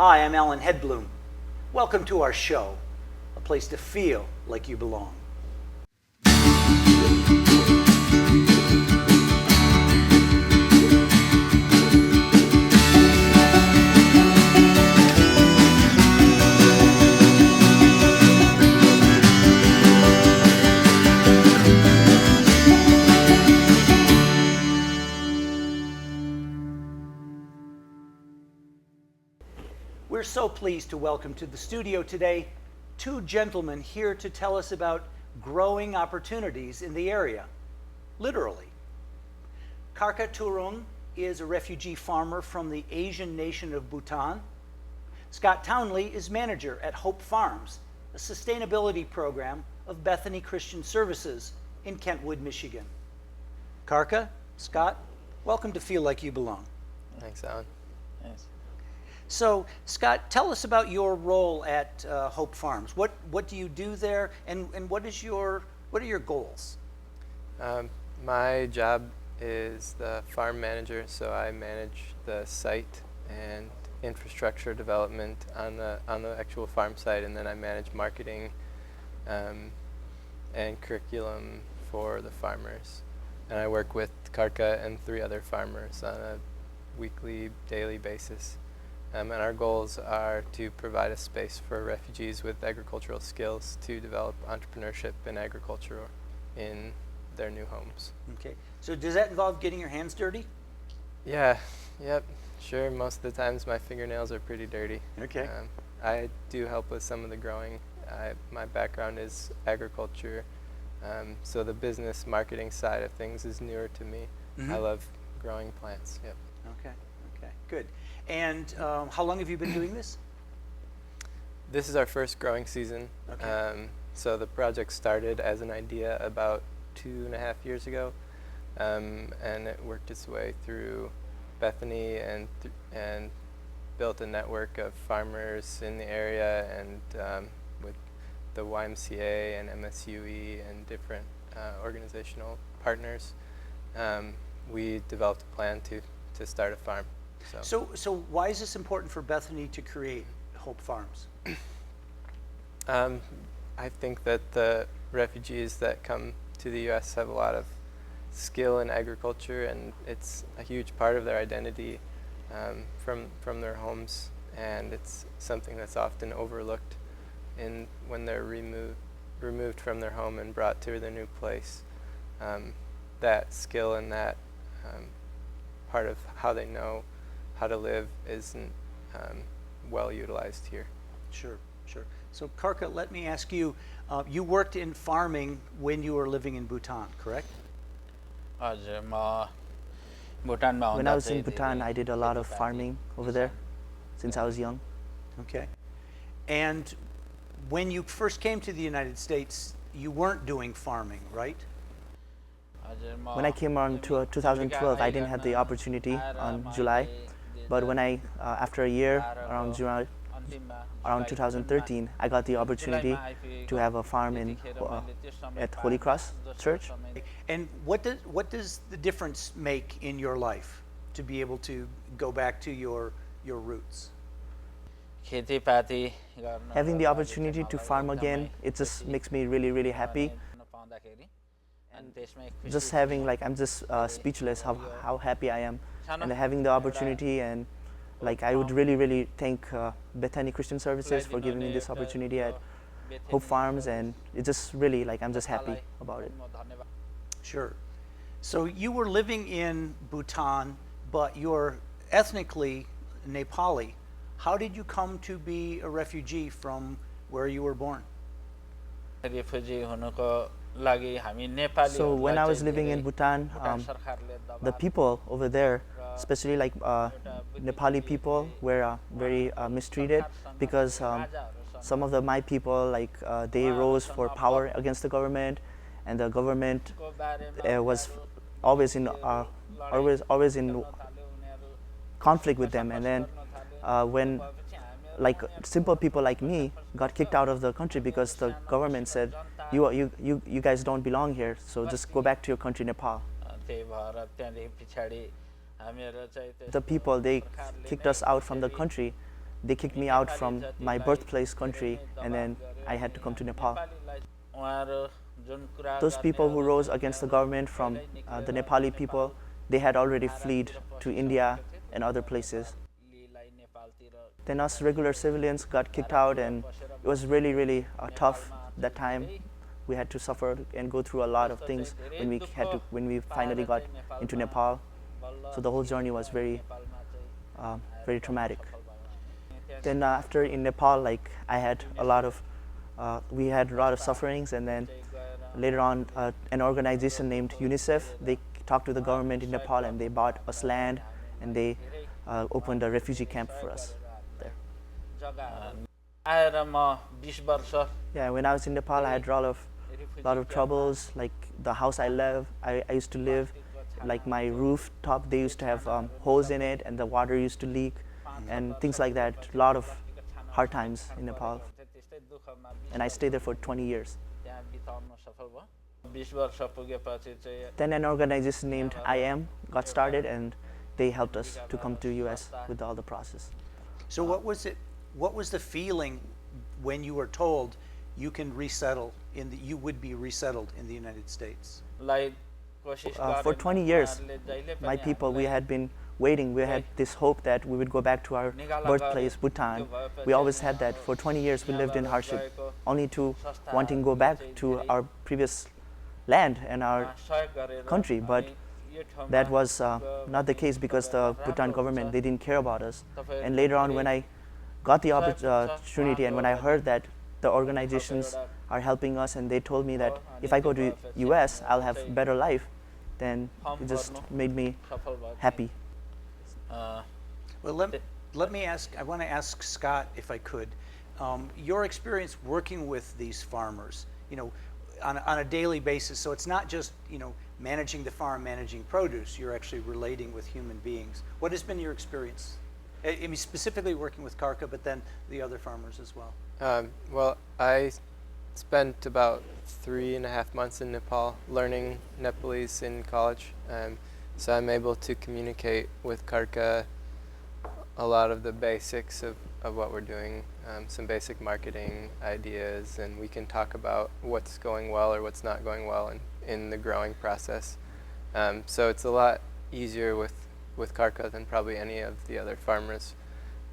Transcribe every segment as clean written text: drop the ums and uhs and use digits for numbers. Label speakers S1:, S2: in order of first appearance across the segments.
S1: Hi, I'm Alan Hedblum. Welcome to our show, a place to feel like you belong. We're so pleased to welcome to the studio today two gentlemen here to tell us about growing opportunities in the area, literally. Kharka Gurung is a refugee farmer from the Asian nation of Bhutan. Scott Townley is manager at Hope Farms, a sustainability program of Bethany Christian Services in Kentwood, Michigan. Kharka, Scott, welcome to Feel Like You Belong.
S2: Thanks, Alan.
S3: Yes.
S1: So, Scott, tell us about your role at Hope Farms. What do you do there, and what are your goals?
S2: My job is the farm manager, so I manage the site and infrastructure development on the actual farm site, and then I manage marketing and curriculum for the farmers. And I work with Kharka and 3 other farmers on a weekly, daily basis. And our goals are to provide a space for refugees with agricultural skills to develop entrepreneurship in agriculture in their new homes.
S1: Okay. So does that involve getting your hands dirty?
S2: Yeah, yep, sure. Most of the times my fingernails are pretty dirty.
S1: Okay.
S2: I do help with some of the growing. My background is agriculture, so the business marketing side of things is newer to me.
S1: Mm-hmm.
S2: I love growing plants, yep.
S1: Okay, good. And how long have you been doing this?
S2: This is our first growing season.
S1: Okay.
S2: So the project started as an idea about 2.5 years ago, and it worked its way through Bethany and built a network of farmers in the area, and with the YMCA and MSUE and different organizational partners, we developed a plan to start a farm.
S1: So why is this important for Bethany to create Hope Farms?
S2: I think that the refugees that come to the U.S. have a lot of skill in agriculture, and it's a huge part of their identity from their homes, and it's something that's often overlooked when they're removed from their home and brought to their new place. That skill and that part of how they know how to live isn't well utilized here.
S1: Sure. So Kharka, let me ask you, you worked in farming when you were living in Bhutan, correct?
S3: When I
S4: was in Bhutan, I did a lot of farming over there since I was young.
S1: Okay. And when you first came to the United States, you weren't doing farming, right?
S4: When I came around to 2012, I didn't have the opportunity on July, but when after a year, around 2013, I got the opportunity to have a farm at Holy Cross Church.
S1: And what does the difference make in your life to be able to go back to your roots?
S4: Having the opportunity to farm again, it just makes me really, really happy. Just having, I'm just speechless how happy I am, and having the opportunity, and I would really, really thank Bethany Christian Services for giving me this opportunity at Hope Farms, and it's just really, I'm just happy about it.
S1: Sure. So you were living in Bhutan, but you're ethnically Nepali. How did you come to be a refugee from where you were born?
S4: So when I was living in Bhutan, the people over there, especially Nepali people, were very mistreated, because some of my people, they rose for power against the government, and the government was always in conflict with them. And then when simple people like me got kicked out of the country because the government said, you guys don't belong here, so just go back to your country, Nepal. The people, they kicked us out from the country they kicked me out from my birthplace country, and then I had to come to Nepal. Those people who rose against the government from the Nepali people, they had already fled to India and other places. Then us regular civilians got kicked out, and it was really, really tough that time. We had to suffer and go through a lot of things when we finally got into Nepal. So the whole journey was very, very traumatic. Then after in Nepal, like I had a lot of, we had a lot of sufferings, and then later on, an organization named UNICEF, they talked to the government in Nepal, and they bought us land, and they opened a refugee camp for us there. Yeah, when I was in Nepal, I had a lot of troubles. Like the house I used to live, like my rooftop, they used to have holes in it, and the water used to leak, and things like that. A lot of hard times in Nepal. And I stayed there for 20 years. Then an organization named IM got started, and they helped us to come to US with all the process.
S1: So what was the feeling when you were told you can resettle you would be resettled in the United States?
S4: For 20 years, my people, we had been waiting. We had this hope that we would go back to our birthplace, Bhutan. We always had that. For 20 years, we lived in hardship, only to wanting to go back to our previous land and our country. But that was not the case, because the Bhutan government, they didn't care about us. And later on, when I got the opportunity, and when I heard that the organizations are helping us, and they told me that if I go to US, I'll have a better life, then it just made me happy.
S1: Well, let me ask, I want to ask Scott, if I could, your experience working with these farmers, on a daily basis. So it's not just, managing the farm, managing produce, you're actually relating with human beings. What has been your experience? I mean, specifically working with Kharka, but then the other farmers as well.
S2: Well, I spent about 3.5 months in Nepal learning Nepalese in college. So I'm able to communicate with Kharka a lot of the basics of what we're doing, some basic marketing ideas, and we can talk about what's going well or what's not going well in the growing process. So it's a lot easier with Kharka than probably any of the other farmers.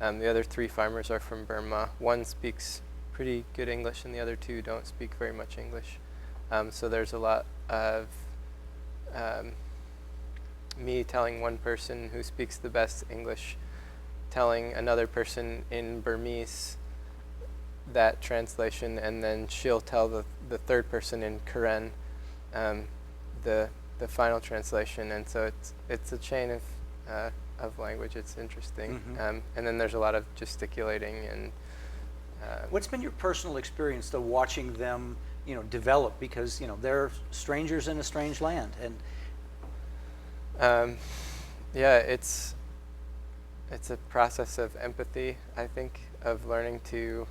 S2: The other 3 farmers are from Burma. One speaks pretty good English, and the other 2 don't speak very much English. So there's a lot of me telling one person who speaks the best English, telling another person in Burmese that translation, and then she'll tell the third person in Karen the final translation. And so it's a chain of language. It's interesting.
S1: Mm-hmm.
S2: And then there's a lot of gesticulating. And
S1: what's been your personal experience, though, watching them develop, because they're strangers in a strange land? And
S2: yeah, it's a process of empathy, I think, of learning to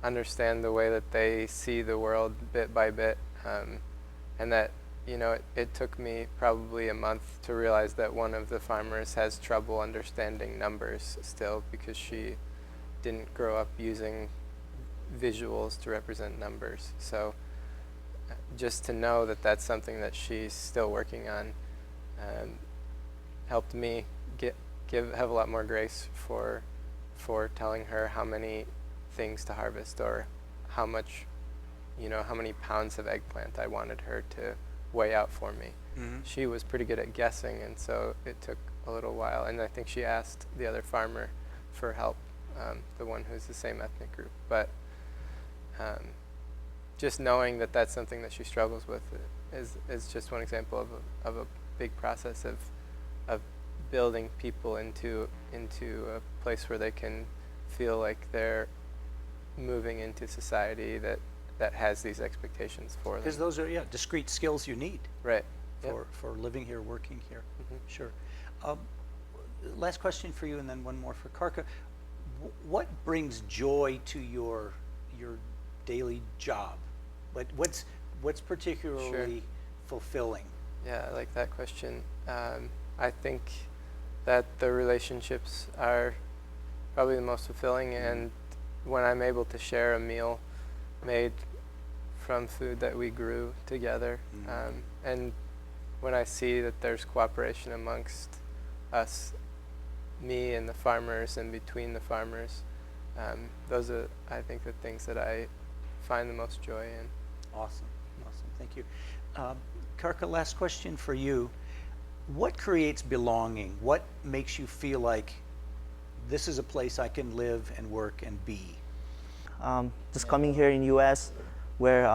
S2: understand the way that they see the world bit by bit, and that it took me probably a month to realize that one of the farmers has trouble understanding numbers still, because she didn't grow up using visuals to represent numbers. So just to know that that's something that she's still working on helped me have a lot more grace for telling her how many things to harvest, or how much, how many pounds of eggplant I wanted her to weigh out for me. Mm-hmm. She was pretty good at guessing, and so it took a little while, and I think she asked the other farmer for help, the one who's the same ethnic group. But just knowing that that's something that she struggles with is just one example of a big process of building people into a place where they can feel like they're moving into society that has these expectations for them.
S1: Because those are discrete skills you need,
S2: right?
S1: For living here, working here.
S2: Mm-hmm.
S1: Sure. Last question for you, and then one more for Kharka. What brings joy to your daily job? What's particularly fulfilling?
S2: Yeah, I like that question. I think that the relationships are probably the most fulfilling. And when I'm able to share a meal made from food that we grew together, and when I see that there's cooperation amongst us, me and the farmers and between the farmers, those are, I think, the things that I find the most joy in.
S1: Awesome, awesome, thank you. Kharka, last question for you. What creates belonging? What makes you feel like this is a place I can live and work and be?
S4: Just coming here in US, where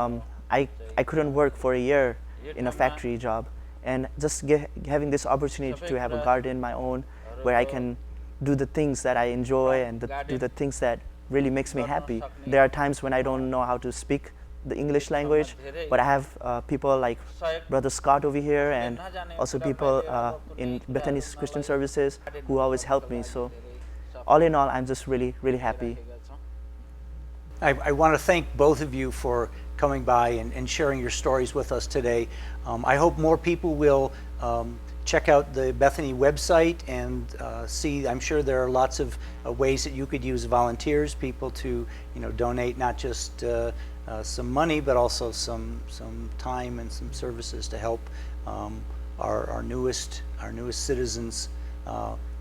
S4: I couldn't work for a year in a factory job, and just having this opportunity to have a garden my own, where I can do the things that I enjoy and do the things that really makes me happy. There are times when I don't know how to speak the English language, but I have people like Brother Scott over here, and also people in Bethany Christian Services who always help me. So all in all, I'm just really, really happy.
S1: I want to thank both of you for coming by and sharing your stories with us today. I hope more people will check out the Bethany website and see. I'm sure there are lots of ways that you could use volunteers, people to donate not just some money, but also some time and some services to help our newest citizens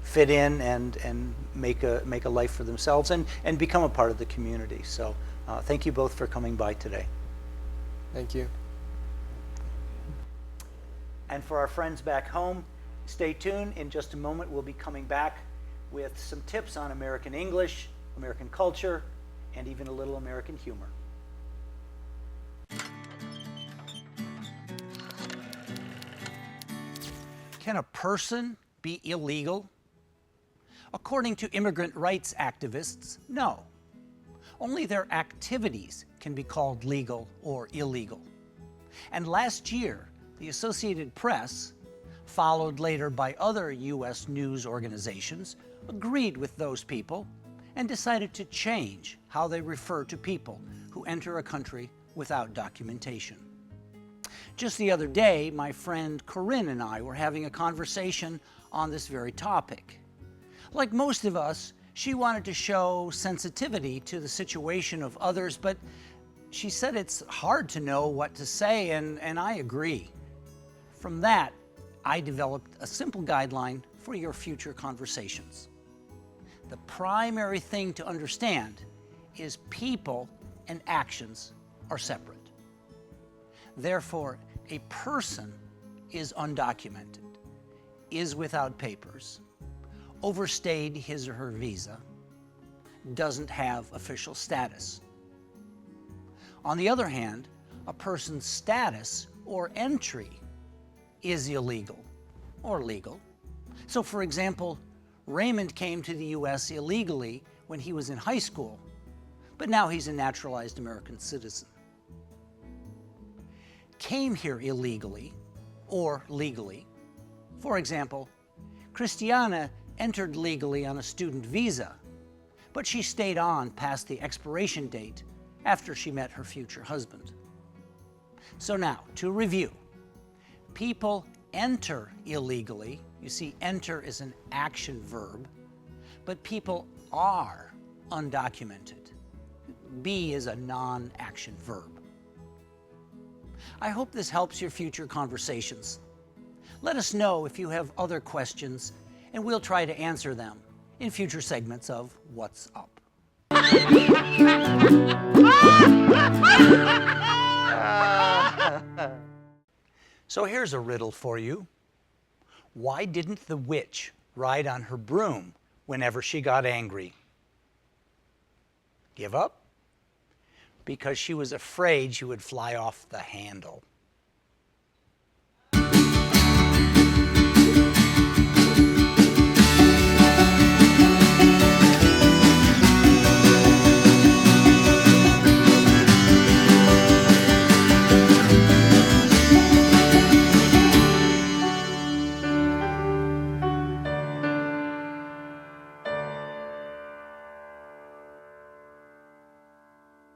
S1: fit in and make a life for themselves and become a part of the community. So thank you both for coming by today.
S2: Thank you.
S1: And for our friends back home, stay tuned. In just a moment, we'll be coming back with some tips on American English, American culture, and even a little American humor. Can a person be illegal? According to immigrant rights activists, no. Only their activities can be called legal or illegal. And last year, the Associated Press, followed later by other U.S. news organizations, agreed with those people and decided to change how they refer to people who enter a country without documentation. Just the other day, my friend Corinne and I were having a conversation on this very topic. Like most of us, she wanted to show sensitivity to the situation of others, but she said it's hard to know what to say, and I agree. From that, I developed a simple guideline for your future conversations. The primary thing to understand is people and actions are separate. Therefore, a person is undocumented, is without papers, overstayed his or her visa, doesn't have official status. On the other hand, a person's status or entry is illegal or legal. So for example, Raymond came to the U.S. illegally when he was in high school, but now he's a naturalized American citizen. Came here illegally or legally. For example, Christiana entered legally on a student visa, but she stayed on past the expiration date after she met her future husband. So now, to review, people enter illegally. You see, enter is an action verb, but people are undocumented. Be is a non-action verb. I hope this helps your future conversations. Let us know if you have other questions, and we'll try to answer them in future segments of What's Up. So here's a riddle for you. Why didn't the witch ride on her broom whenever she got angry? Give up? Because she was afraid she would fly off the handle.